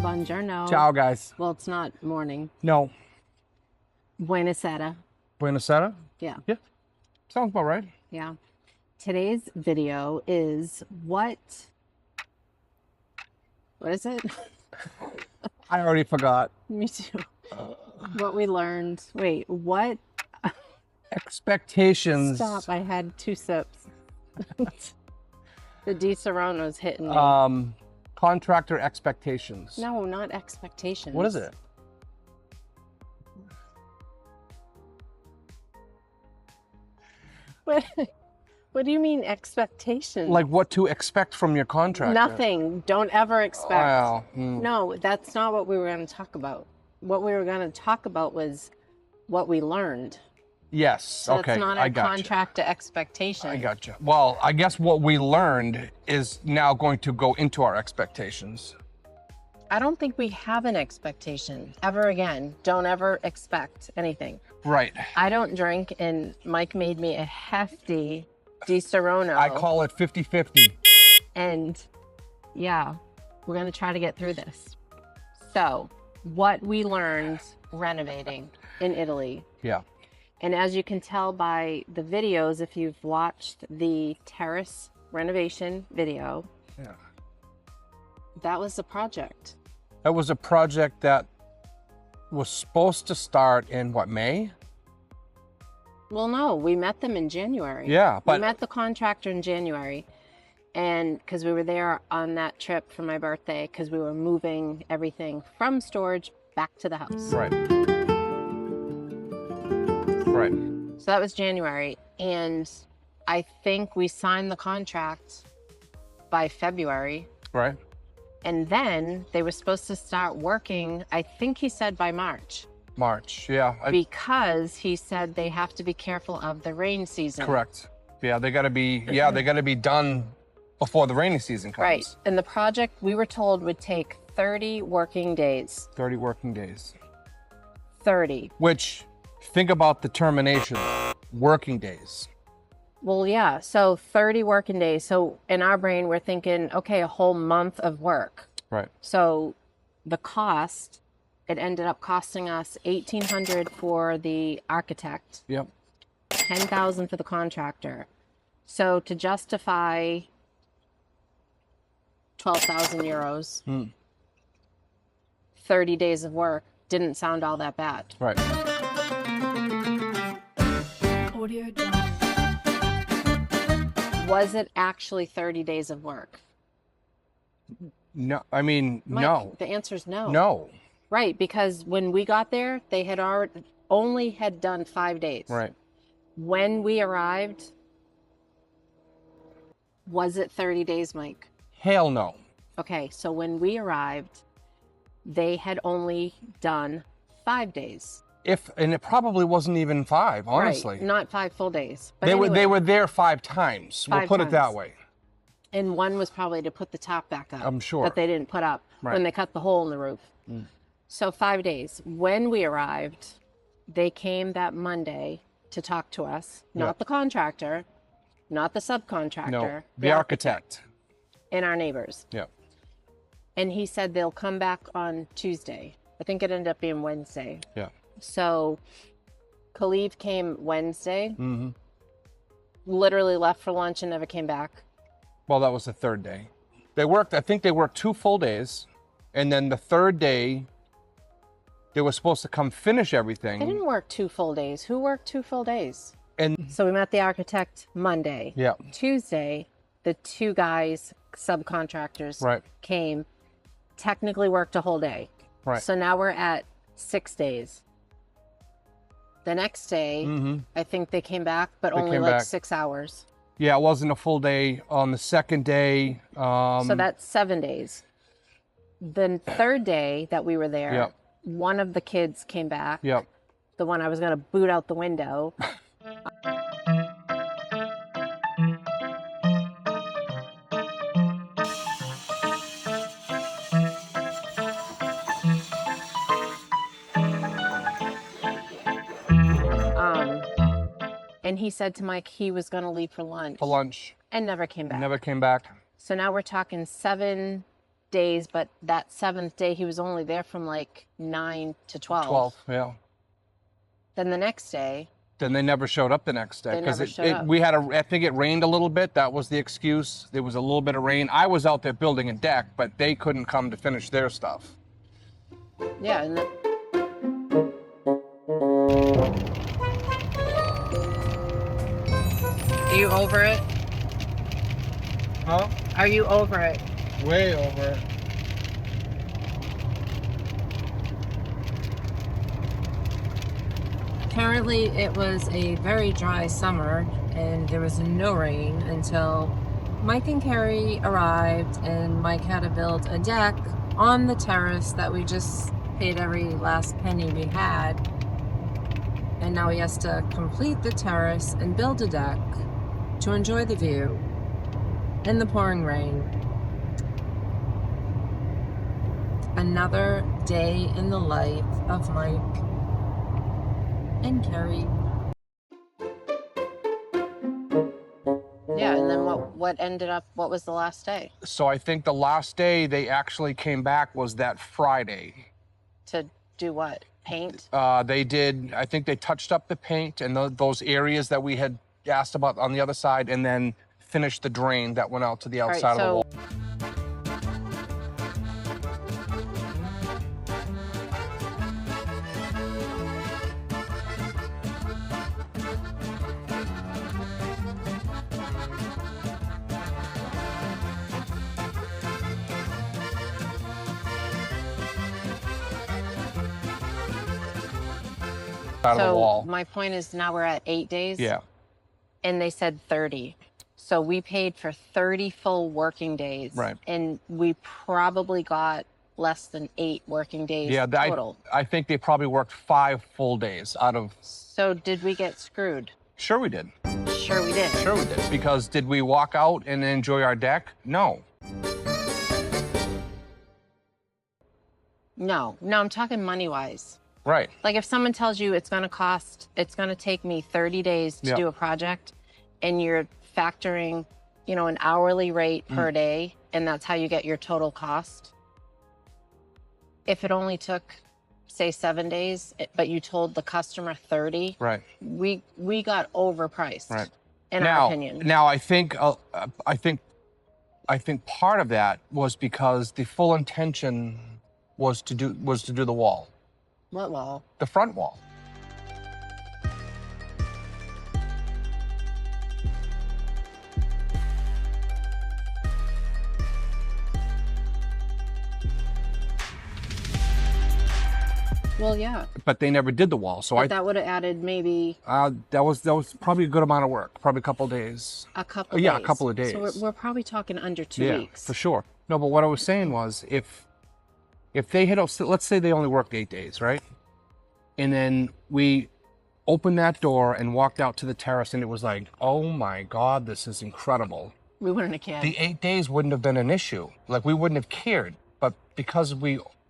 Buongiorno. Ciao, guys. Well, it's not morning. No. Buonasera. Buonasera? Yeah. Yeah. Sounds about right. Yeah. Today's video is what is it? I already forgot. Me too. What we learned. Wait, what? Expectations. Stop. I had 2 sips. The Disaronno's hitting me. Contractor expectations. No, not expectations. What is it? What do you mean expectations? Like what to expect from your contractor? Nothing. Don't ever expect. Wow. No, that's not what we were going to talk about. What we were going to talk about was what we learned. Yes. So okay. It's not I a got contract to expectation. I got you. Well, I guess what we learned is now going to go into our expectations. I don't think we have an expectation ever again. Don't ever expect anything. Right. I don't drink, and Mike made me a hefty Disaronno. I call it 50-50. And yeah, we're going to try to get through this. So, what we learned renovating in Italy. Yeah. And as you can tell by the videos, if you've watched the Terrace renovation video, Yeah. that was the project. That was a project that was supposed to start in what, May? Well, no, we met them in January. Yeah, but we met the contractor in January, and because we were there on that trip for my birthday, because we were moving everything from storage back to the house. Right. Right. So that was January, and I think we signed the contract by February. Right. And then they were supposed to start working, I think he said by March. March, yeah. Because he said they have to be careful of the rain season. Correct. Yeah, they gotta be done before the rainy season comes. Right. And the project, we were told, would take 30 working days. 30 working days. 30. Which, think about the termination, working days. Well, yeah, so 30 working days. So in our brain, we're thinking, okay, a whole month of work. Right. So the cost, it ended up costing us $1,800 for the architect. Yep. $10,000 for the contractor. So to justify 12,000 euros, 30 days of work didn't sound all that bad. Right. Audio done. Was it actually 30 days of work? No, I mean, Mike, no. The answer is no. No. Right, because when we got there, they had only had done 5 days. Right. When we arrived, was it 30 days, Mike? Hell no. Okay, so when we arrived, they had only done 5 days. And it probably wasn't even 5, honestly. Right, not 5 full days. But They were there 5 times. We'll 5 put it that times. way. And one was probably to put the top back up. I'm sure. That they didn't put up when they cut the hole in the roof. So 5 days. When we arrived, they came that Monday to talk to us. Not the contractor, not the subcontractor. No, the architect. And our neighbors. Yeah. And he said they'll come back on Tuesday. I think it ended up being Wednesday. Yeah. So Khalid came Wednesday, Mm-hmm. literally left for lunch and never came back. Well, that was the 3rd day. I think they worked 2 full days. And then the 3rd day, they were supposed to come finish everything. They didn't work 2 full days. Who worked 2 full days? And So we met the architect Monday. yeah, Tuesday, the 2 guys, subcontractors, right, came, technically worked a whole day. right. So now we're at 6 days. The next day, I think they came back, but They only came like back. 6 hours. Yeah, it wasn't a full day. On the 2nd day, So that's 7 days. The 3rd day that we were there, Yep. one of the kids came back. Yep. The one I was going to boot out the window. And he said to Mike he was going to leave for lunch. For lunch. And never came back. Never came back. So now we're talking 7 days, but that 7th day, he was only there from like 9 to 12. 12, yeah. Then the next day. Then they never showed up the next day. They never showed up. We had I think it rained a little bit. That was the excuse. There was a little bit of rain. I was out there building a deck, but they couldn't come to finish their stuff. Yeah, and then... Are you over it? Huh? Are you over it? Way over it. Apparently it was a very dry summer and there was no rain until Mike and Carrie arrived, and Mike had to build a deck on the terrace that we just paid every last penny we had. And now he has to complete the terrace and build a deck to enjoy the view in the pouring rain. Another day in the life of Mike and Carrie. Yeah, and then what ended up, what was the last day? So I think the last day they actually came back was that Friday. To do what? Paint? They did, I think they touched up the paint and those areas that we had asked about on the other side, and then finished the drain that went out to the outside of the wall. Of the wall. My point is now we're at 8 days. Yeah. And they said 30. So we paid for 30 full working days. Right. And we probably got less than 8 working days total. I think they probably worked 5 full days out of... So did we get screwed? Sure we did. Sure we did. Sure we did. Because did we walk out and enjoy our deck? No. No, I'm talking money-wise. Right. Like if someone tells you it's going to take me 30 days to do a project, and you're factoring, an hourly rate per day, and that's how you get your total cost. If it only took, say, 7 days, but you told the customer 30, right, we got overpriced. Right. In our opinion. Now I think part of that was because the full intention was to do the wall. What wall? The front wall. Well, yeah. But they never did the wall, so that would have added maybe... that was probably a good amount of work, probably a couple of days. A couple days. Yeah, a couple of days. So we're probably talking under 2 weeks. Yeah, for sure. No, but what I was saying was, if they had, let's say they only worked 8 days, right? And then we opened that door and walked out to the terrace, and it was like, oh my God, this is incredible. We wouldn't have cared. The 8 days wouldn't have been an issue. Like, we wouldn't have cared. But because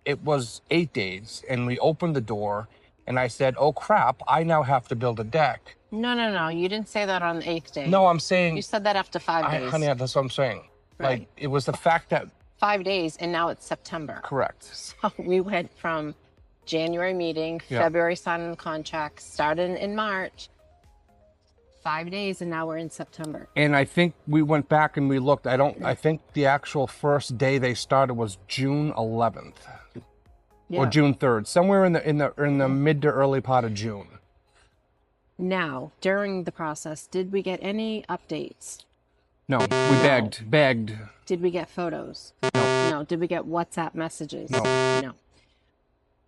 it was 8 days, and we opened the door, and I said, oh crap, I now have to build a deck. No. You didn't say that on the 8th day. No, I'm saying... You said that after 5 days. Honey, that's what I'm saying. Right. Like, it was the fact that... 5 days, and now it's September. Correct. So we went from January meeting, February signing the contract, started in March, 5 days, and now we're in September. And I think we went back and we looked. I think the actual first day they started was June 11th. Yeah. Or June 3rd, somewhere in the mid to early part of June. Now, during the process, did we get any updates? No, we begged. Did we get photos? No. No. Did we get WhatsApp messages? No. No.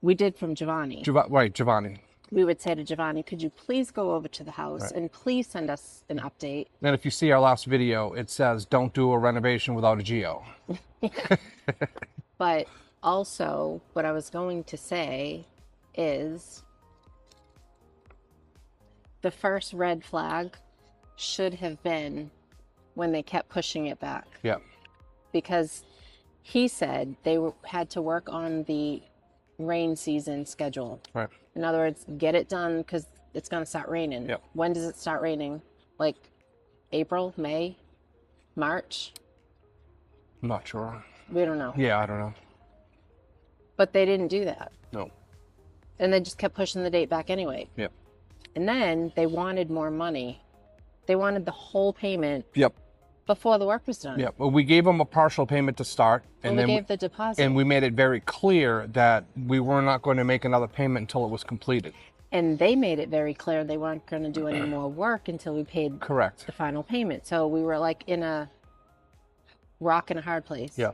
We did from Giovanni. Right, Giovanni. We would say to Giovanni, could you please go over to the house and please send us an update? And if you see our last video, it says, don't do a renovation without a geo. But also, what I was going to say is the first red flag should have been when they kept pushing it back. Yeah. Because he said they had to work on the rain season schedule. Right. In other words, get it done because it's going to start raining. Yep. When does it start raining? Like April, May, March? I'm not sure. We don't know. Yeah, I don't know. But they didn't do that. No. And they just kept pushing the date back anyway. Yep. And then they wanted more money. They wanted the whole payment. Yep. Before the work was done. Yeah, well, we gave them a partial payment to start, and Well, we then gave the deposit. and we made it very clear that we were not going to make another payment until it was completed. And they made it very clear they weren't going to do any more work until we paid Correct. the final payment. So we were like in a rock and a hard place. Yeah.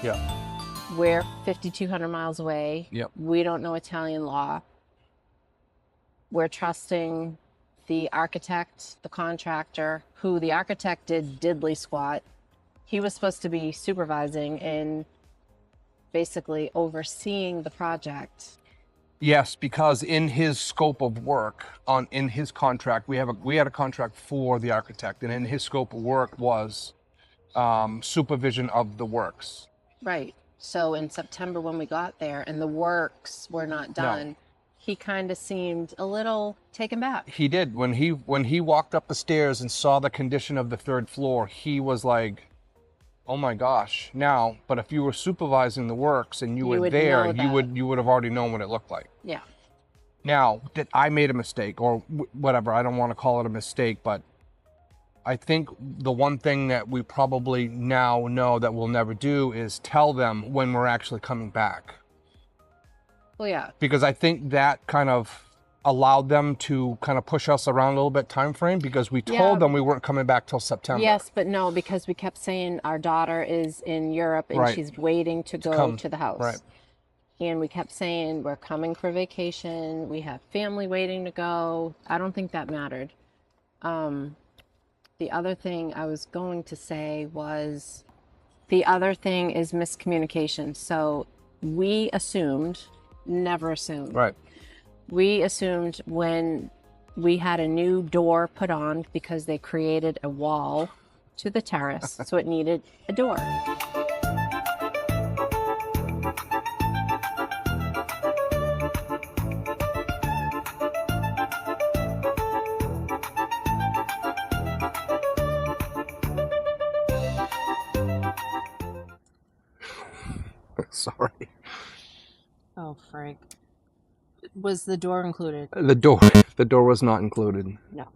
Yeah. We're 5,200 miles away. Yep. We don't know Italian law. We're trusting the architect, the contractor, who the architect did diddly squat. He was supposed to be supervising and basically overseeing the project. Yes, because in his scope of work, in his contract, we had a contract for the architect, and in his scope of work was supervision of the works. Right. So in September when we got there and the works were not done, he kind of seemed a little taken back. He did. When he walked up the stairs and saw the condition of the third floor, he was like, oh my gosh. Now, but if you were supervising the works and you were there, you would have already known what it looked like. Yeah. Now, that I made a mistake or whatever, I don't want to call it a mistake, but I think the one thing that we probably now know that we'll never do is tell them when we're actually coming back. Well, yeah. Because I think that kind of allowed them to kind of push us around a little bit time frame, because we told them we weren't coming back till September. Yes, but no, because we kept saying our daughter is in Europe and Right. she's waiting to go to the house. Right. And we kept saying we're coming for vacation. We have family waiting to go. I don't think that mattered. The other thing I was going to say was, the other thing is miscommunication. So we assumed, never assumed. Right. We assumed when we had a new door put on because they created a wall to the terrace, so it needed a door. Sorry. Oh, Frank. Was the door included? The door was not included. No.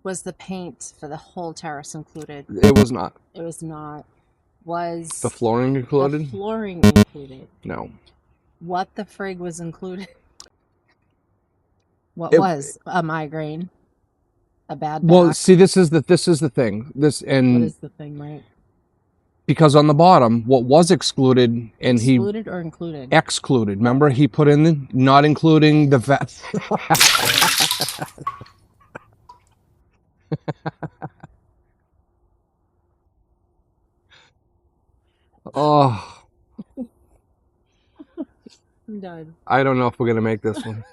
Was the paint for the whole terrace included? It was not. It was not. Was The flooring included? the flooring included? No. What the frig was included? What It- was a migraine? A bad back? Well, see, this is the thing. What is the thing, right? Because on the bottom, what was excluded, and Excluded or included? he excluded. Remember, he put in the not including the vet. Oh, I'm done. I don't know if we're gonna make this one.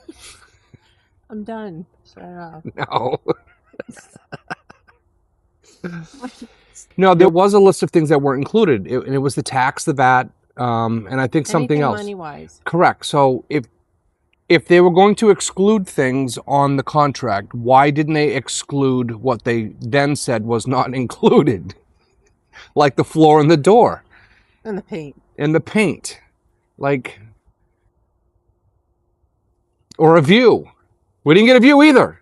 I'm done. Shut up. No. No, there was a list of things that weren't included, and it was the tax, the VAT, and I think something else. Money-wise. Correct. So if they were going to exclude things on the contract, why didn't they exclude what they then said was not included, like the floor and the door And the paint. and the paint, like, or a view? We didn't get a view either.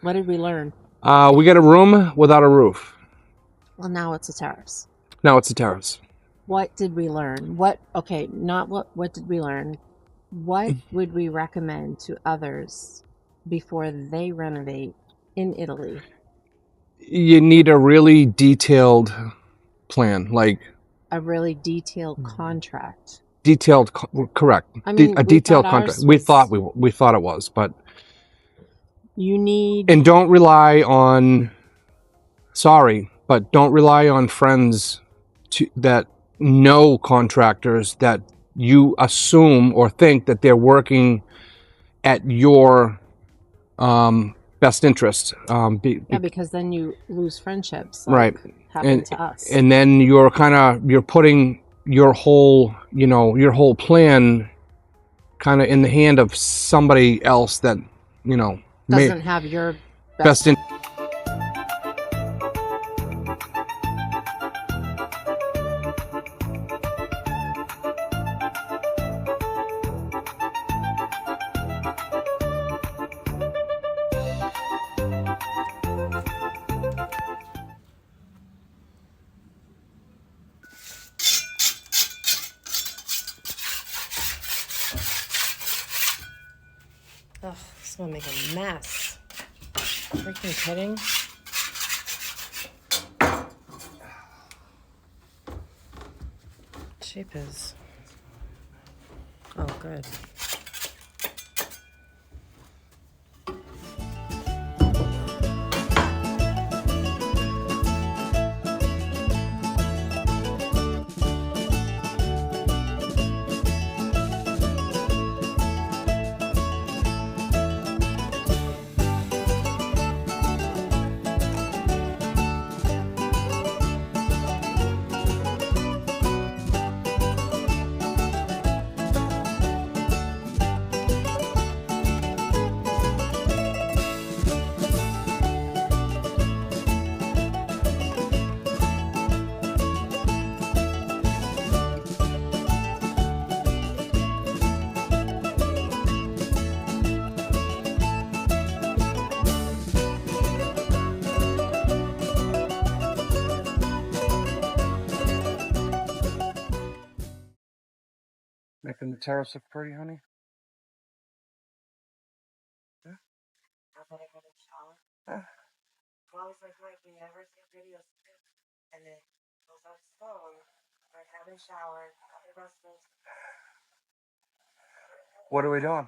What did we learn? We got a room without a roof. Well, now it's a terrace. Now it's a Terrace. What did we learn? Not what did we learn? What would we recommend to others before they renovate in Italy? You need a really detailed plan, like A really detailed contract. correct. I mean, A we detailed thought contract. ours We was- thought we thought it was, but You need and don't rely on. Sorry, but don't rely on friends that know contractors that you assume or think that they're working at your best interest. because then you lose friendships. Right. Happened to us. And then you're putting your whole plan kind of in the hand of somebody else that, doesn't have your best in. Ugh, this is gonna make a mess. Freaking kidding? Jeepers. Oh, good. Making the Terrace look pretty, honey? I thought I got a shower. Mom's like, Mike, we never see videos and it goes off his phone. I haven't showered. What are we doing?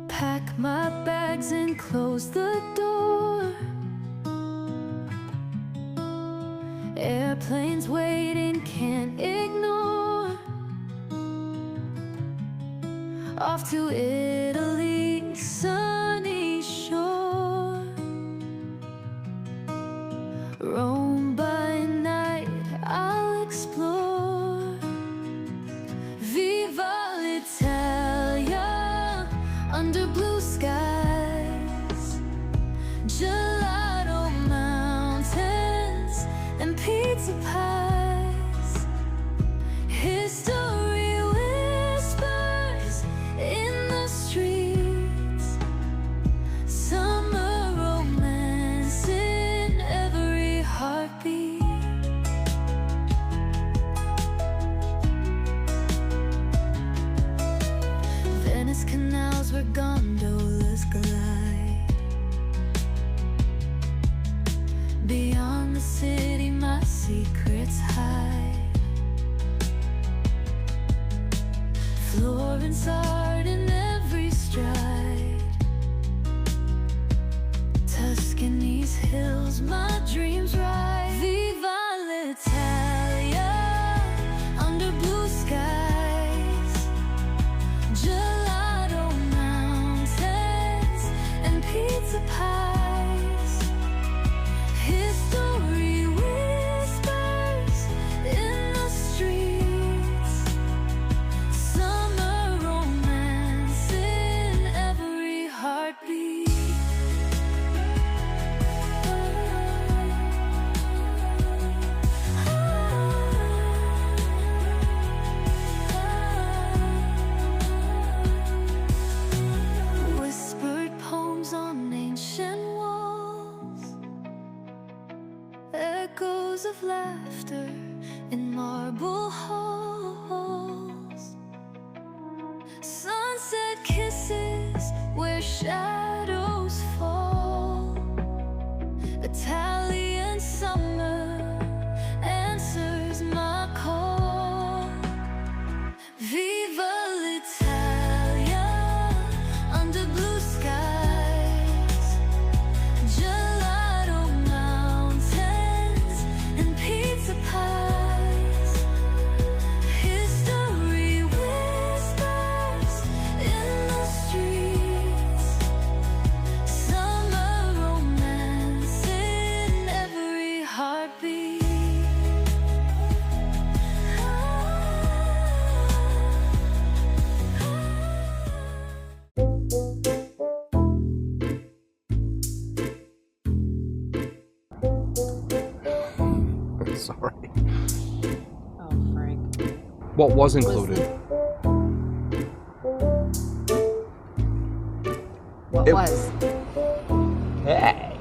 Pack my bags and close the door. Airplanes waiting, can't ignore. Off to Italy, sunny shore. Rome by night, I'll explore. Viva l'Italia, under blue skies. Gelato mountains and pizza pies. History whispers in the streets. Summer romance in every heartbeat. Venice canals where gondolas glide. Beyond the city my secrets hide. Florence art in every stride. Tuscany's hills my dreams ride. Viva l'Italia, under blue skies. Gelato mountains and pizza pies. History whispers in the streets. Summer romance marble halls, sunset kisses where shadows fall. Italian summer answers my call. Viva l'Italia under blue skies, gelato mountains and pizza pies. History whispers in the streets, summer romance in every heartbeat. Sorry. Oh, Frank. What was included? What It- was? Hey.